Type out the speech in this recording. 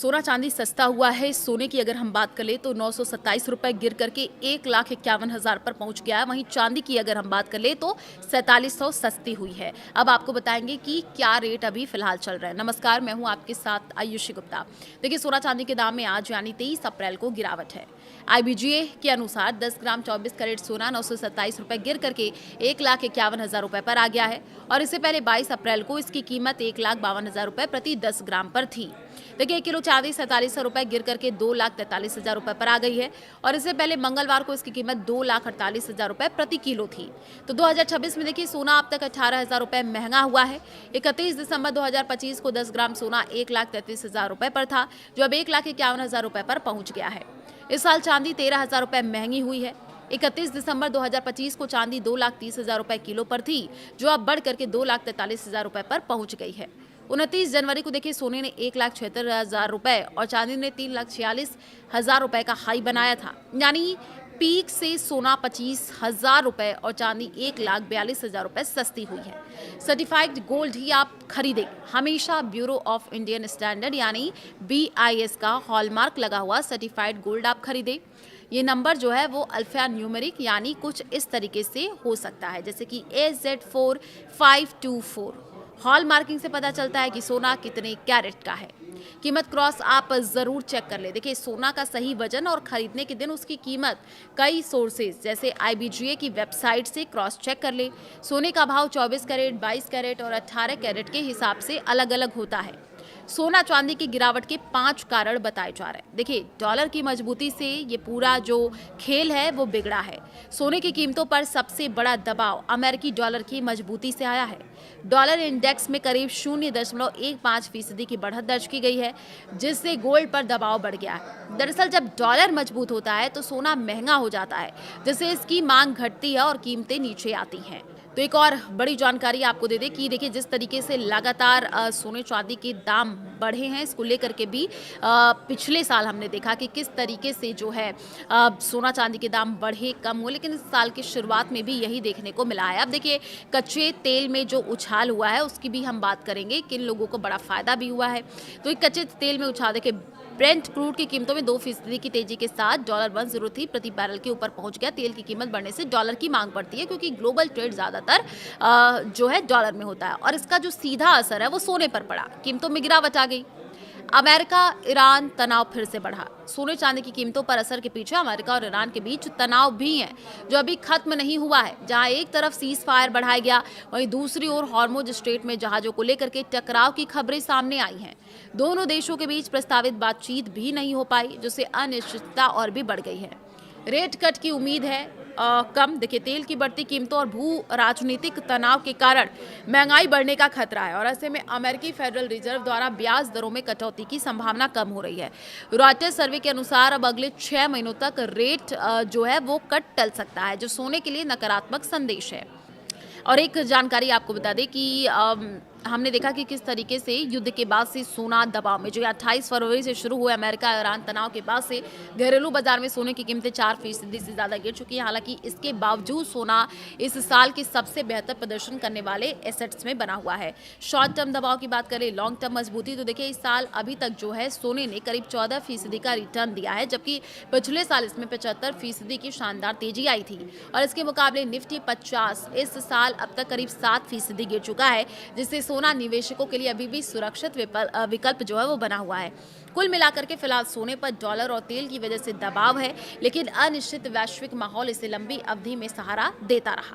सोना चांदी सस्ता हुआ है। सोने की अगर हम बात करें तो 927 रुपए गिर करके 1,51,000 पर पहुंच गया है। वहीं चांदी की अगर हम बात करें तो 4700 सस्ती हुई है। अब आपको बताएंगे कि क्या रेट अभी फिलहाल चल रहा है। नमस्कार, मैं हूं आपके साथ आयुषी गुप्ता। देखिए, सोना चांदी के दाम में आज यानी 23 अप्रैल को गिरावट है। IBGA के अनुसार 10 ग्राम 24 कैरेट सोना 927 रुपए गिर करके 1,51,000 रुपए पर आ गया है और इससे पहले 22 अप्रैल को इसकी कीमत 1,52,000 रुपए प्रति 10 ग्राम पर थी। देखिए, 1 किलो चांदी 4700 रुपए गिर करके 2,43,000 रुपए पर आ गई है और इससे पहले मंगलवार को इसकी कीमत 2,48,000 रुपए प्रति किलो थी। तो 2026 में देखिए, सोना अब तक 18,000 रुपए महंगा हुआ है। 31 दिसंबर 2025 को 10 ग्राम सोना 1,33,000 रुपए पर था, जो अब 1,51,000 रुपए पर पहुंच गया है। इस साल चांदी 13,000 रुपए महंगी हुई है। 31 दिसंबर 2025 को चांदी 2,30,000 रुपए किलो पर थी, जो अब बढ़ करके 2,43,000 रुपए पर पहुंच गई है। 29 जनवरी को देखिए, सोने ने 1,76,000 रुपए और चांदी ने 3,46,000 रुपए का हाई बनाया था। यानी पीक से सोना 25,000 रुपए और चांदी 1,42,000 रुपए सस्ती हुई है। सर्टिफाइड गोल्ड ही आप खरीदें। हमेशा ब्यूरो ऑफ इंडियन स्टैंडर्ड यानी BIS का हॉलमार्क लगा हुआ सर्टिफाइड गोल्ड आप खरीदें। ये नंबर जो है वो अल्फा न्यूमेरिक यानी कुछ इस तरीके से हो सकता है, जैसे कि AZ4524। हॉल मार्किंग से पता चलता है कि सोना कितने कैरेट का है। कीमत क्रॉस आप जरूर चेक कर ले। देखिए, सोना का सही वजन और खरीदने के दिन उसकी कीमत कई सोर्सेज जैसे IBGA की वेबसाइट से क्रॉस चेक कर ले। सोने का भाव 24 कैरेट, 22 कैरेट और 18 कैरेट के हिसाब से अलग अलग होता है। सोना चांदी की गिरावट के 5 कारण बताए जा रहे हैं। देखिए, डॉलर की मजबूती से ये पूरा जो खेल है वो बिगड़ा है। सोने की कीमतों पर सबसे बड़ा दबाव अमेरिकी डॉलर की मजबूती से आया है। डॉलर इंडेक्स में करीब 0.15% की बढ़त दर्ज की गई है, जिससे गोल्ड पर दबाव बढ़ गया है। दरअसल जब डॉलर मजबूत होता है तो सोना महंगा हो जाता है, जिससे इसकी मांग घटती है और कीमतें नीचे आती हैं। तो एक और बड़ी जानकारी आपको दे दें कि देखिए, जिस तरीके से लगातार सोने चांदी के दाम बढ़े हैं, इसको लेकर के भी पिछले साल हमने देखा कि किस तरीके से जो है सोना चांदी के दाम बढ़े कम हुए, लेकिन इस साल की शुरुआत में भी यही देखने को मिला है। अब देखिए, कच्चे तेल में जो उछाल हुआ है उसकी भी हम बात करेंगे, किन लोगों को बड़ा फायदा भी हुआ है। तो एक कच्चे तेल में उछाल देखिए, ब्रेंट क्रूड की कीमतों में 2% की तेजी के साथ $103 प्रति बैरल के ऊपर पहुंच गया। तेल की कीमत बढ़ने से डॉलर की मांग बढ़ती है, क्योंकि ग्लोबल ट्रेड ज्यादातर जो है डॉलर में होता है और इसका जो सीधा असर है वो सोने पर पड़ा। कीमतों में गिरावट आ गई। अमेरिका ईरान तनाव फिर से बढ़ा। सोने चांदी की कीमतों पर असर के पीछे अमेरिका और ईरान के बीच तनाव भी है, जो अभी खत्म नहीं हुआ है। जहां एक तरफ सीज फायर बढ़ाया गया, वहीं दूसरी ओर हॉर्मुज स्ट्रेट में जहाजों को लेकर के टकराव की खबरें सामने आई हैं। दोनों देशों के बीच प्रस्तावित बातचीत भी नहीं हो पाई, जिससे अनिश्चितता और भी बढ़ गई है। रेट कट की उम्मीद है कम। देखिए, तेल की बढ़ती कीमतों और भू राजनीतिक तनाव के कारण महंगाई बढ़ने का खतरा है और ऐसे में अमेरिकी फेडरल रिजर्व द्वारा ब्याज दरों में कटौती की संभावना कम हो रही है। रॉयटर्स सर्वे के अनुसार अब अगले 6 महीनों तक रेट जो है वो कट टल सकता है, जो सोने के लिए नकारात्मक संदेश है। और एक जानकारी आपको बता दें कि हमने देखा कि किस तरीके से युद्ध के बाद से सोना दबाव में, जो 28 फरवरी से शुरू हुए अमेरिका ईरान तनाव के बाद से घरेलू बाजार में सोने की कीमतें 4% से ज़्यादा गिर चुकी हैं। हालांकि इसके बावजूद सोना इस साल के सबसे बेहतर प्रदर्शन करने वाले एसेट्स में बना हुआ है। शॉर्ट टर्म दबाव की बात करें, लॉन्ग टर्म मजबूती, तो देखिए, इस साल अभी तक जो है सोने ने करीब 14% का रिटर्न दिया है, जबकि पिछले साल इसमें 75% की शानदार तेजी आई थी। और इसके मुकाबले निफ्टी 50 इस साल अब तक करीब 7% गिर चुका है, जिससे सोना निवेशकों के लिए अभी भी सुरक्षित विकल्प जो है वो बना हुआ है। कुल मिलाकर के फिलहाल सोने पर डॉलर और तेल की वजह से दबाव है, लेकिन अनिश्चित वैश्विक माहौल इसे लंबी अवधि में सहारा देता रहा।